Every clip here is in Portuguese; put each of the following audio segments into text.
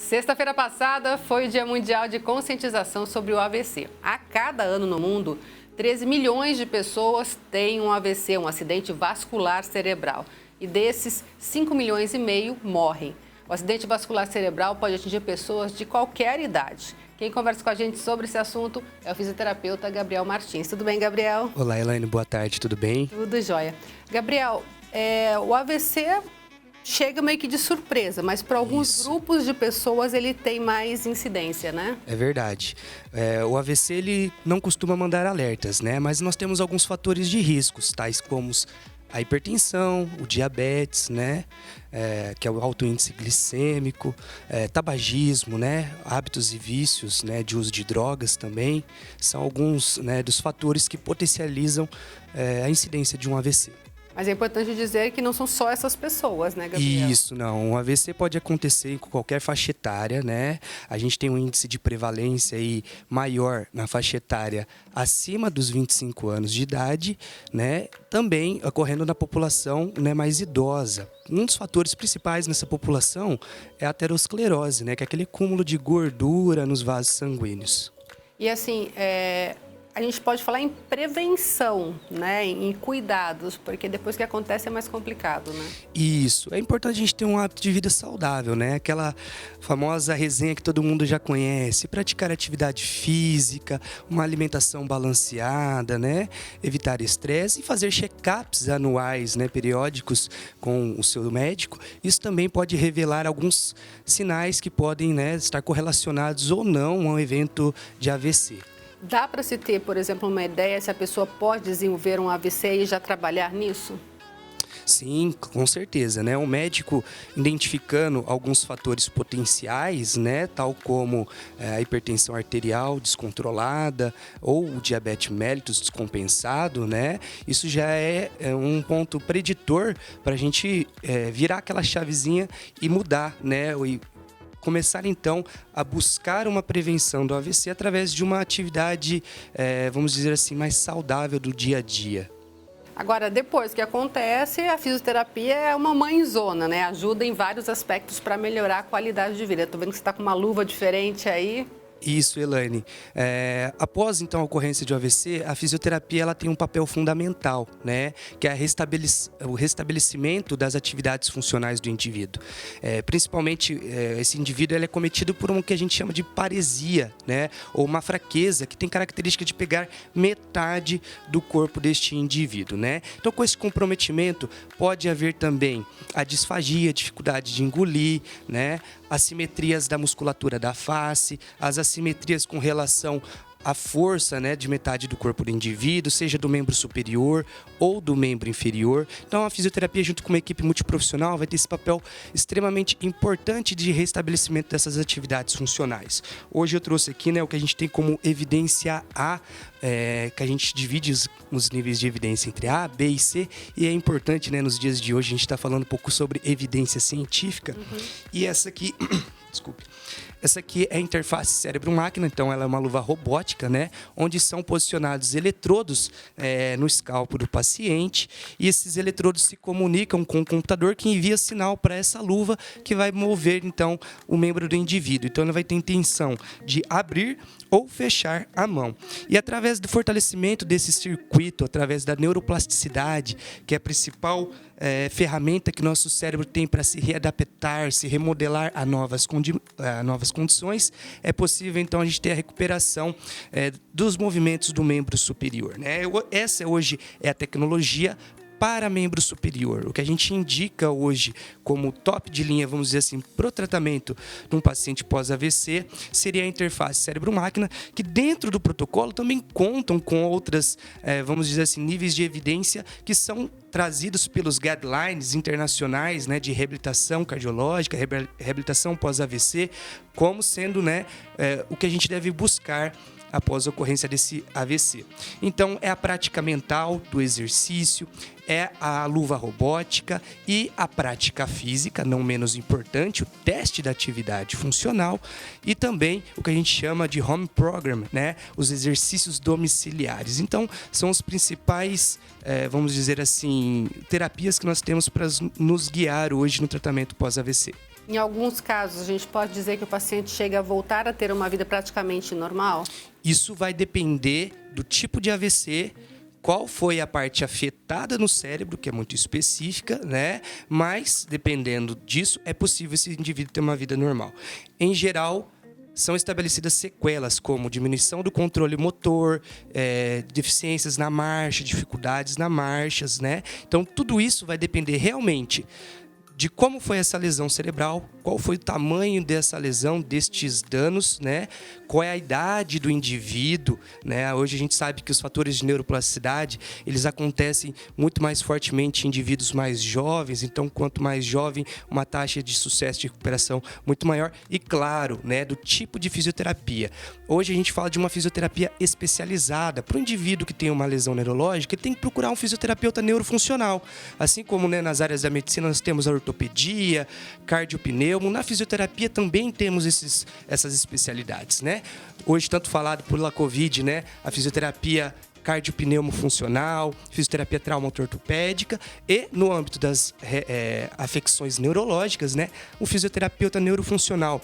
Sexta-feira passada foi o Dia Mundial de Conscientização sobre o AVC. A cada ano no mundo, 13 milhões de pessoas têm um AVC, um acidente vascular cerebral. E desses, 5 milhões e meio morrem. O acidente vascular cerebral pode atingir pessoas de qualquer idade. Quem conversa com a gente sobre esse assunto é o fisioterapeuta Gabriel Martins. Tudo bem, Gabriel? Olá, Elaine. Boa tarde. Tudo bem? Tudo jóia. Gabriel, o AVC chega meio que de surpresa, mas para alguns grupos de pessoas ele tem mais incidência, né? É verdade. O AVC ele não costuma mandar alertas, né? Mas nós temos alguns fatores de riscos, tais como a hipertensão, o diabetes, né? Que é o alto índice glicêmico, tabagismo, né? Hábitos e vícios, né? De uso de drogas também, são alguns, né, dos fatores que potencializam a incidência de um AVC. Mas é importante dizer que não são só essas pessoas, né, Gabriel? Isso, não. Um AVC pode acontecer em qualquer faixa etária, né? A gente tem um índice de prevalência aí maior na faixa etária acima dos 25 anos de idade, né? Também ocorrendo na população, né, mais idosa. Um dos fatores principais nessa população é a aterosclerose, né? Que é aquele acúmulo de gordura nos vasos sanguíneos. E assim, a gente pode falar em prevenção, né, em cuidados, porque depois que acontece é mais complicado, né? Isso. É importante a gente ter um hábito de vida saudável, né? Aquela famosa resenha que todo mundo já conhece. Praticar atividade física, uma alimentação balanceada, né? Evitar estresse e fazer check-ups anuais, né, periódicos com o seu médico. Isso também pode revelar alguns sinais que podem, né, estar correlacionados ou não a um evento de AVC. Dá para se ter, por exemplo, uma ideia se a pessoa pode desenvolver um AVC e já trabalhar nisso? Sim, com certeza, né? O médico identificando alguns fatores potenciais, né? Tal como a hipertensão arterial descontrolada ou o diabetes mellitus descompensado, né? Isso já é um ponto preditor para a gente virar aquela chavezinha e mudar, né? Começar, então, a buscar uma prevenção do AVC através de uma atividade, vamos dizer assim, mais saudável do dia a dia. Agora, depois que acontece, a fisioterapia é uma mãezona, né? Ajuda em vários aspectos para melhorar a qualidade de vida. Estou vendo que você está com uma luva diferente aí. Isso, Elaine. Após, então, a ocorrência de um AVC, a fisioterapia ela tem um papel fundamental, né? Que é o restabelecimento das atividades funcionais do indivíduo. Principalmente, esse indivíduo ele é cometido por um que a gente chama de paresia, né? Ou uma fraqueza que tem característica de pegar metade do corpo deste indivíduo, né? Então, com esse comprometimento, pode haver também a disfagia, a dificuldade de engolir, né? Assimetrias da musculatura da face, as assimetrias com relação à força, né, de metade do corpo do indivíduo, seja do membro superior ou do membro inferior. Então, a fisioterapia, junto com uma equipe multiprofissional, vai ter esse papel extremamente importante de restabelecimento dessas atividades funcionais. Hoje eu trouxe aqui, né, o que a gente tem como evidência A, que a gente divide os níveis de evidência entre A, B e C, e é importante, né, nos dias de hoje a gente está falando um pouco sobre evidência científica. E essa aqui, desculpe. Essa aqui é a interface cérebro-máquina, então ela é uma luva robótica, né? Onde são posicionados eletrodos no escalpo do paciente e esses eletrodos se comunicam com o computador que envia sinal para essa luva que vai mover, então, o membro do indivíduo. Então, ele vai ter intenção de abrir ou fechar a mão. E através do fortalecimento desse circuito, através da neuroplasticidade, que é a principal ferramenta que nosso cérebro tem para se readaptar, se remodelar a novas condições, é possível, então, a gente ter a recuperação dos movimentos do membro superior, né? Essa hoje é a tecnologia para membro superior. O que a gente indica hoje como top de linha, vamos dizer assim, para o tratamento de um paciente pós-AVC, seria a interface cérebro-máquina, que dentro do protocolo também contam com outras, vamos dizer assim, níveis de evidência que são trazidos pelos guidelines internacionais, né, de reabilitação cardiológica, reabilitação pós-AVC, como sendo, né, o que a gente deve buscar após a ocorrência desse AVC. Então, é a prática mental do exercício, é a luva robótica e a prática física, não menos importante, o teste da atividade funcional e também o que a gente chama de home program, né? Os exercícios domiciliares. Então, são os principais, vamos dizer assim, terapias que nós temos para nos guiar hoje no tratamento pós-AVC. Em alguns casos, a gente pode dizer que o paciente chega a voltar a ter uma vida praticamente normal? Isso vai depender do tipo de AVC, qual foi a parte afetada no cérebro, que é muito específica, né? Mas, dependendo disso, é possível esse indivíduo ter uma vida normal. Em geral, são estabelecidas sequelas como diminuição do controle motor, deficiências na marcha, dificuldades na marchas, né? Então, tudo isso vai depender realmente de como foi essa lesão cerebral, qual foi o tamanho dessa lesão, destes danos, né? Qual é a idade do indivíduo, né? Hoje a gente sabe que os fatores de neuroplasticidade, eles acontecem muito mais fortemente em indivíduos mais jovens, então quanto mais jovem, uma taxa de sucesso de recuperação muito maior e, claro, né, do tipo de fisioterapia. Hoje a gente fala de uma fisioterapia especializada. Para o indivíduo que tem uma lesão neurológica, ele tem que procurar um fisioterapeuta neurofuncional. Assim como, né, nas áreas da medicina nós temos a ortopedia, cardiopneumo, na fisioterapia também temos essas especialidades, né? Hoje, tanto falado pela Covid, né? A fisioterapia cardiopneumo funcional, fisioterapia traumato-ortopédica e, no âmbito das afecções neurológicas, né? O fisioterapeuta neurofuncional,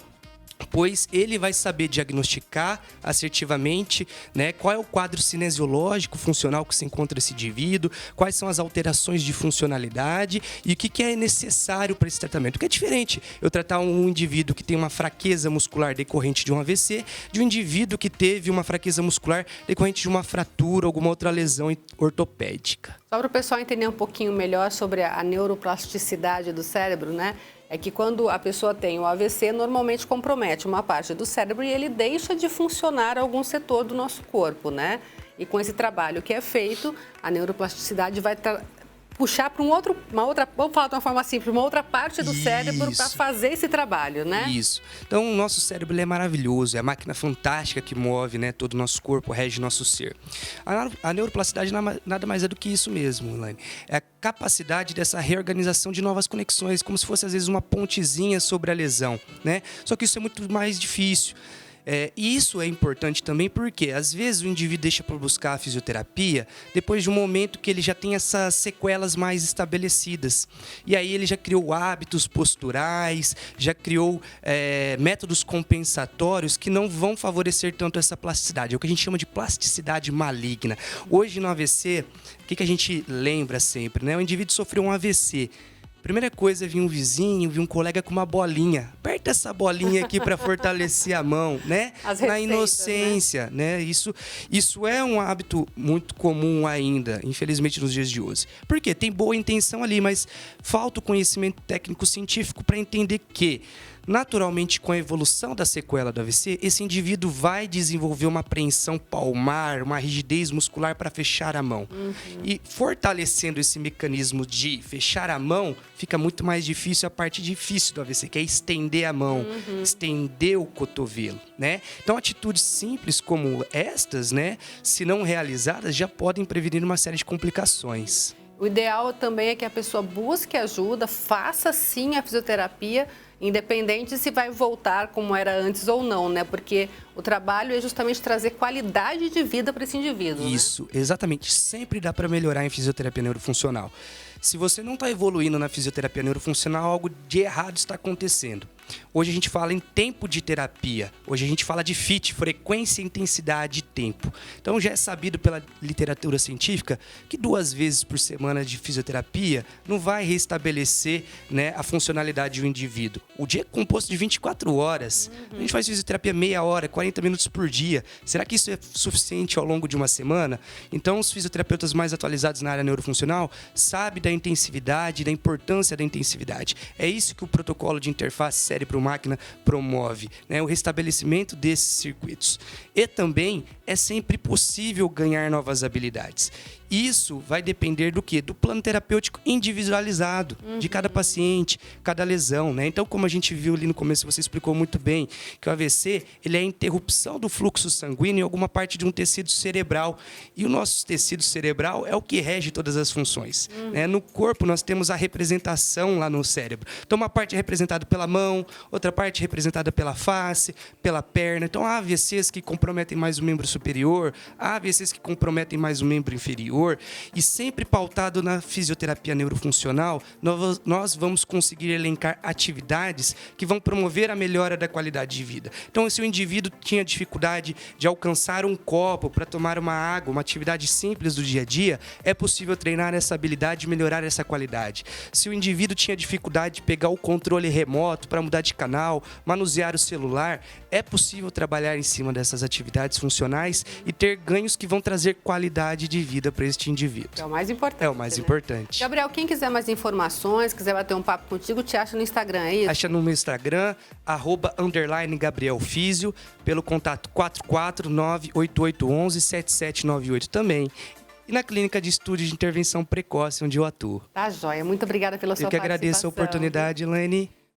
pois ele vai saber diagnosticar assertivamente, né, qual é o quadro cinesiológico funcional que se encontra esse indivíduo, quais são as alterações de funcionalidade e o que é necessário para esse tratamento. Que é diferente eu tratar um indivíduo que tem uma fraqueza muscular decorrente de um AVC de um indivíduo que teve uma fraqueza muscular decorrente de uma fratura ou alguma outra lesão ortopédica. Só para o pessoal entender um pouquinho melhor sobre a neuroplasticidade do cérebro, né? É que quando a pessoa tem o AVC, normalmente compromete uma parte do cérebro e ele deixa de funcionar algum setor do nosso corpo, né? E com esse trabalho que é feito, a neuroplasticidade vai puxar para uma outra, vamos falar de uma forma simples, uma outra parte do cérebro para fazer esse trabalho, né? Isso. Então, o nosso cérebro ele é maravilhoso, é a máquina fantástica que move, né, todo o nosso corpo, rege nosso ser. A neuroplasticidade nada mais é do que isso mesmo, Elaine. É a capacidade dessa reorganização de novas conexões, como se fosse, às vezes, uma pontezinha sobre a lesão, né? Só que isso é muito mais difícil. E isso é importante também porque, às vezes, o indivíduo deixa para buscar a fisioterapia depois de um momento que ele já tem essas sequelas mais estabelecidas. E aí ele já criou hábitos posturais, já criou métodos compensatórios que não vão favorecer tanto essa plasticidade. É o que a gente chama de plasticidade maligna. Hoje, no AVC, o que a gente lembra sempre, né? O indivíduo sofreu um AVC. Primeira coisa é vir um vizinho, vir um colega com uma bolinha. Aperta essa bolinha aqui para fortalecer a mão, né? Na inocência, né? Isso é um hábito muito comum ainda, infelizmente, nos dias de hoje. Por quê? Tem boa intenção ali, mas falta o conhecimento técnico-científico para entender que, naturalmente, com a evolução da sequela do AVC, esse indivíduo vai desenvolver uma apreensão palmar, uma rigidez muscular para fechar a mão. E fortalecendo esse mecanismo de fechar a mão, fica muito mais difícil a parte difícil do AVC, que é estender a mão, estender o cotovelo, né? Então, atitudes simples como estas, né, se não realizadas, já podem prevenir uma série de complicações. O ideal também é que a pessoa busque ajuda, faça sim a fisioterapia, independente se vai voltar como era antes ou não, né? Porque o trabalho é justamente trazer qualidade de vida para esse indivíduo. Isso, né? Exatamente. Sempre dá para melhorar em fisioterapia neurofuncional. Se você não está evoluindo na fisioterapia neurofuncional, algo de errado está acontecendo. Hoje a gente fala em tempo de terapia. Hoje a gente fala de FIT, frequência, intensidade e tempo. Então já é sabido pela literatura científica que 2 vezes por semana de fisioterapia não vai restabelecer, né, a funcionalidade do indivíduo. O dia é composto de 24 horas. A gente faz fisioterapia meia hora, 40 minutos por dia. Será que isso é suficiente ao longo de uma semana? Então os fisioterapeutas mais atualizados na área neurofuncional sabem da intensividade, da importância da intensividade. É isso que o protocolo de interface cérebro-máquina promove, né? O restabelecimento desses circuitos. E também é sempre possível ganhar novas habilidades. Isso vai depender do quê? Do plano terapêutico individualizado de cada paciente, cada lesão, né? Então, como a gente viu ali no começo, você explicou muito bem que o AVC, ele é a interrupção do fluxo sanguíneo em alguma parte de um tecido cerebral. E o nosso tecido cerebral é o que rege todas as funções, né? No corpo, nós temos a representação lá no cérebro. Então, uma parte é representada pela mão, outra parte é representada pela face, pela perna. Então, há AVCs que comprometem mais o membro superior, há AVCs que comprometem mais o membro inferior. dor, e sempre pautado na fisioterapia neurofuncional, nós vamos conseguir elencar atividades que vão promover a melhora da qualidade de vida. Então, se o indivíduo tinha dificuldade de alcançar um copo para tomar uma água, uma atividade simples do dia a dia, é possível treinar essa habilidade e melhorar essa qualidade. Se o indivíduo tinha dificuldade de pegar o controle remoto para mudar de canal, manusear o celular, é possível trabalhar em cima dessas atividades funcionais e ter ganhos que vão trazer qualidade de vida para este indivíduo. É o mais importante. É o mais importante. Gabriel, quem quiser mais informações, quiser bater um papo contigo, te acha no Instagram, é isso? Acha no meu Instagram, @_GabrielFísio, pelo contato 449-8811-7798 também. E na Clínica de Estudos de Intervenção Precoce, onde eu atuo. Tá joia. Muito obrigada pela sua participação. Eu que agradeço a oportunidade, Elaine.